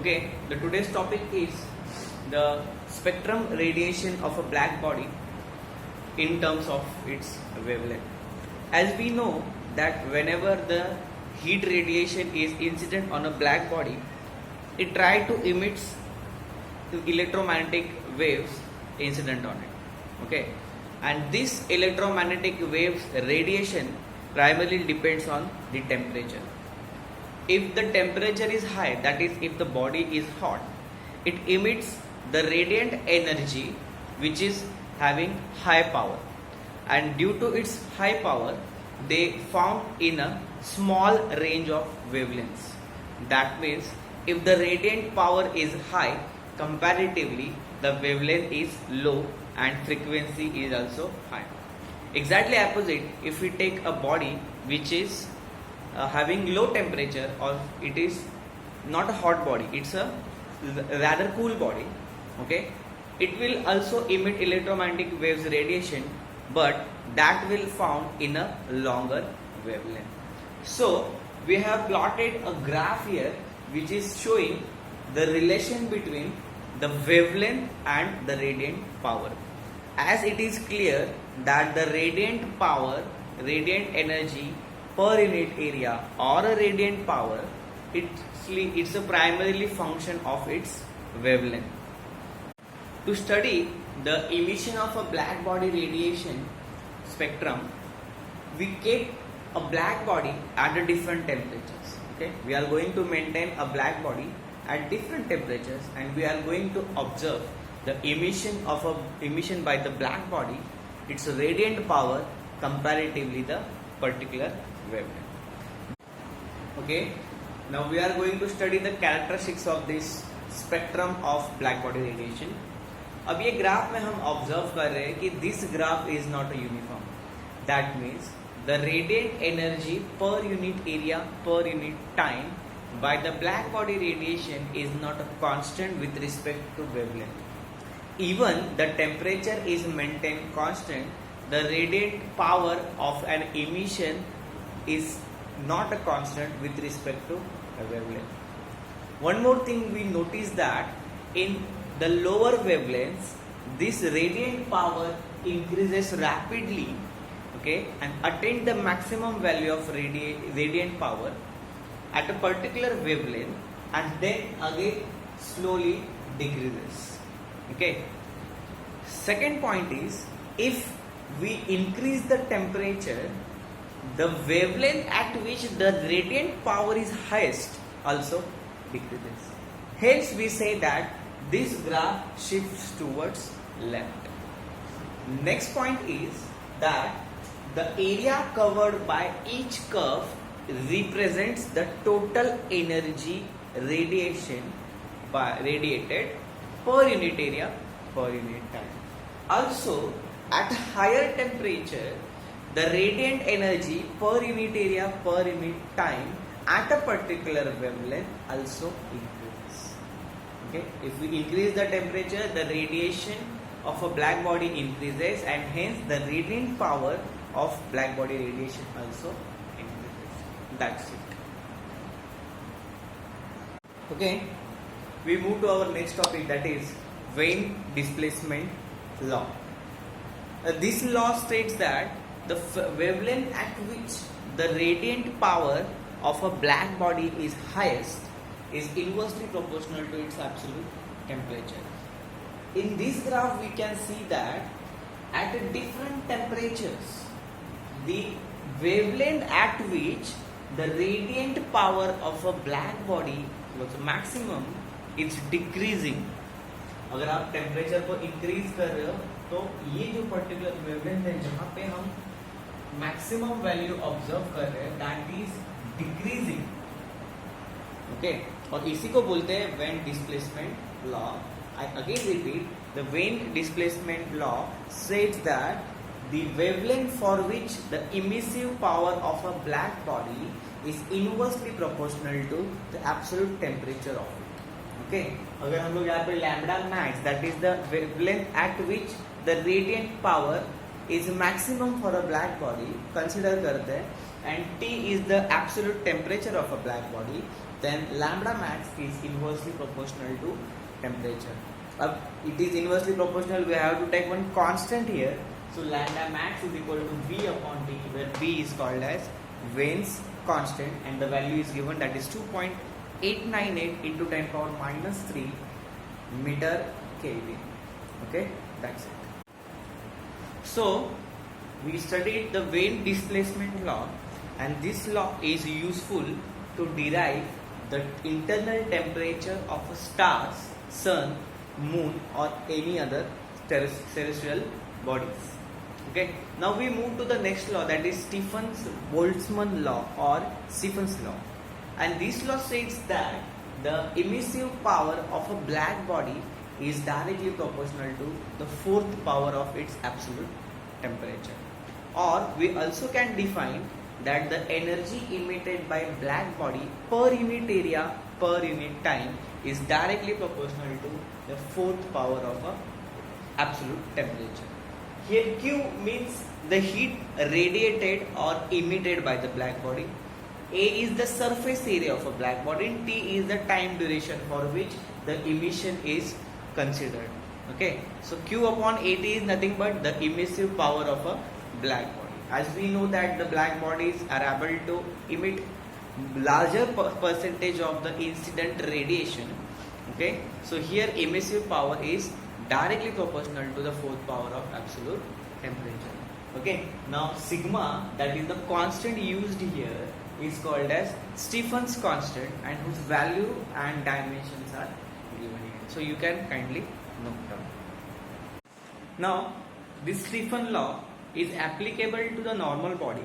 Okay, the today's topic is the spectrum radiation of a black body in terms of its wavelength. As we know that whenever the heat radiation is incident on a black body, it tries to emit electromagnetic waves incident on it. Okay, and this electromagnetic waves radiation primarily depends on the temperature. If the temperature is high, that is if the body is hot, it emits the radiant energy which is having high power, and due to its high power they found in a small range of wavelengths. That means if the radiant power is high, comparatively the wavelength is low and frequency is also high. Exactly opposite, if we take a body which is having low temperature, or it is not a hot body, it's a rather cool body, okay, it will also emit electromagnetic waves radiation, but that will found in a longer wavelength. So we have plotted a graph here which is showing the relation between the wavelength and the radiant power. As it is clear that the radiant power, radiant energy per unit area or a radiant power, it's a primarily function of its wavelength. To study the emission of a black body radiation spectrum, we keep a black body at a different temperatures. Okay, we are going to maintain a black body at different temperatures, and we are going to observe the emission by the black body, its radiant power comparatively the particular wavelength. Okay, now we are going to study the characteristics of this spectrum of black body radiation. अब ये graph में हम observe कर रहे हैं कि this graph is not a uniform. That means the radiate energy per unit area per unit time by the black body radiation is not a constant with respect to wavelength. Even the temperature is maintained constant, the radiant power of an emission is not a constant with respect to a wavelength. One more thing we notice that in the lower wavelengths, this radiant power increases rapidly, okay, and attain the maximum value of radiant power at a particular wavelength, and then again slowly decreases. Okay. Second point is, if we increase the temperature, the wavelength at which the radiant power is highest also decreases. Hence we say that this graph shifts towards left. Next point is that the area covered by each curve represents the total energy radiated per unit area per unit time. Also, at higher temperature, the radiant energy per unit area per unit time at a particular wavelength also increases. Okay, if we increase the temperature, the radiation of a black body increases, and hence the radiant power of black body radiation also. That's it. Okay, we move to our next topic, that is Wien displacement law. This law states that the wavelength at which the radiant power of a black body is highest is inversely proportional to its absolute temperature. In this graph we can see that at different temperatures, the wavelength at which the radiant power of a black body was maximum, it's decreasing. अगर आप temperature को increase कर रहे हो तो ये जो particular wavelength है जहाँ पे हम मैक्सिमम वैल्यू ऑब्जर्व कर रहे हैं, दैट इज डिक्रीजिंग. ओके, और इसी को बोलते हैं when displacement law. I again repeat, the Wien displacement law says that the wavelength for which the emissive power of a black body is inversely proportional to the absolute temperature of it. Okay, अगर हम लोग यहाँ पे lambda max, that is the wavelength at which the radiant power is maximum for a black body, consider करते हैं, and T is the absolute temperature of a black body, then lambda max is inversely proportional to temperature. It is inversely proportional, we have to take one constant here. So lambda max is equal to V upon T, where V is called as Wein's constant and the value is given, that is 2.898 into 10 power minus 3 meter Kelvin. Okay, that's it. So we studied the Wein displacement law, and this law is useful to derive the internal temperature of a star's, sun, moon or any other celestial bodies. Okay, now we move to the next law, that is Stefan-Boltzmann law or Stephen's law, and this law says that the emissive power of a black body is directly proportional to the fourth power of its absolute temperature. Or we also can define that the energy emitted by black body per unit area per unit time is directly proportional to the fourth power of a absolute temperature. Here Q means the heat radiated or emitted by the black body. A is the surface area of a black body, and T is the time duration for which the emission is considered. Okay, so Q upon AT is nothing but the emissive power of a black body. As we know that the black bodies are able to emit larger percentage of the incident radiation. Okay, so here emissive power is directly proportional to the fourth power of absolute temperature. Okay, now sigma, that is the constant used here, is called as Stephen's constant, and whose value and dimensions are given here. So you can kindly note down. Now this Stephen law is applicable to the normal body,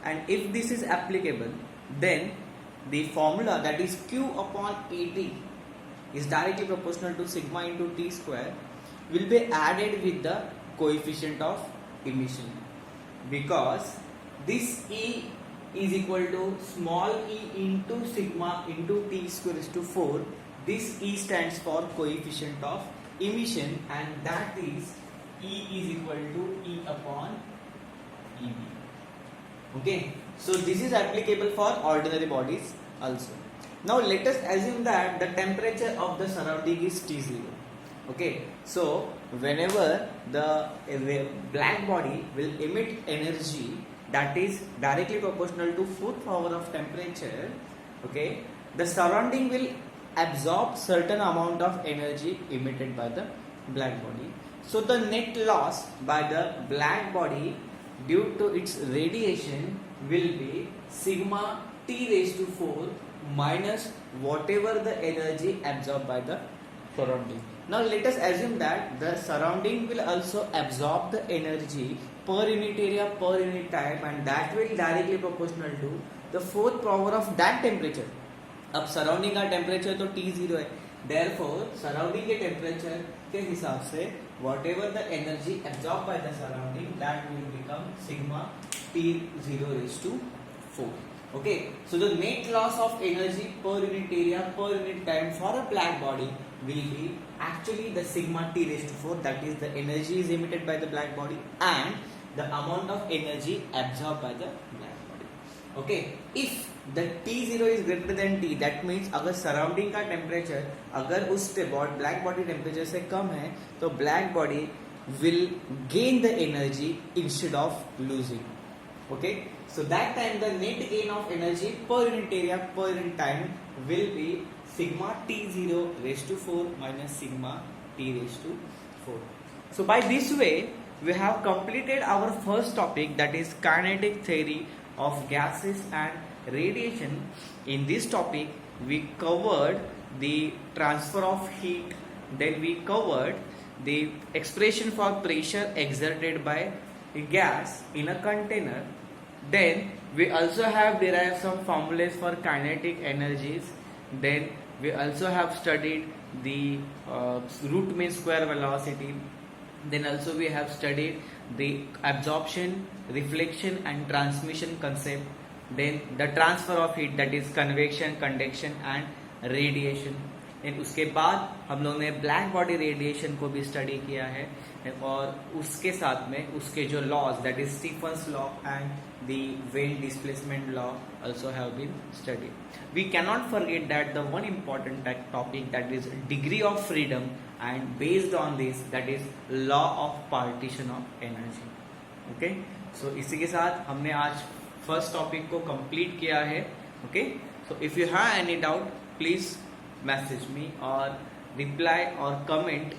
and if this is applicable, then the formula, that is Q upon AT, is directly proportional to sigma into T square, will be added with the coefficient of emission, because this E is equal to small e into sigma into T square is to 4. This E stands for coefficient of emission, and that is E is equal to E upon EB. Okay, so this is applicable for ordinary bodies also. Now let us assume that the temperature of the surrounding is T0. Okay, so whenever the black body will emit energy that is directly proportional to fourth power of temperature, okay, the surrounding will absorb certain amount of energy emitted by the black body. So the net loss by the black body due to its radiation will be sigma T raised to 4 minus whatever the energy absorbed by the surrounding. Now let us assume that the surrounding will also absorb the energy per unit area per unit time, and that will directly proportional to the fourth power of that temperature. अब surrounding का temperature तो T0 है, therefore surrounding के temperature के हिसाब से whatever the energy absorbed by the surrounding, that will become sigma T0 raised to 4. Okay, so the net loss of energy per unit area per unit time for a black body will be actually the sigma T raised to 4, that is the energy is emitted by the black body and the amount of energy absorbed by the black body. Okay, if the T0 is greater than T, that means अगर surrounding का temperature अगर उस black body temperature से कम है, तो black body will gain the energy instead of losing. Okay, so that time the net gain of energy per unit area per unit time will be sigma T0 raised to 4 minus sigma T raised to 4. So by this way we have completed our first topic, that is kinetic theory of gases and radiation. In this topic we covered the transfer of heat, then we covered the expression for pressure exerted by a gas in a container, then we also have derived some formulas for kinetic energies, then we also have studied the root mean square velocity, then also we have studied the absorption, reflection and transmission concept, then the transfer of heat, that is convection, conduction and radiation. उसके बाद हम लोगों ने black body radiation को भी study किया है, और उसके साथ में उसके जो laws, that is Stefan's law and the Wien displacement law also have been studied. We cannot forget that the one important topic, that is degree of freedom, and based on this, that is law of partition of energy. Okay, so इसी के साथ हमने आज first topic को complete किया है. Okay, so if you have any doubt, please message me or reply or comment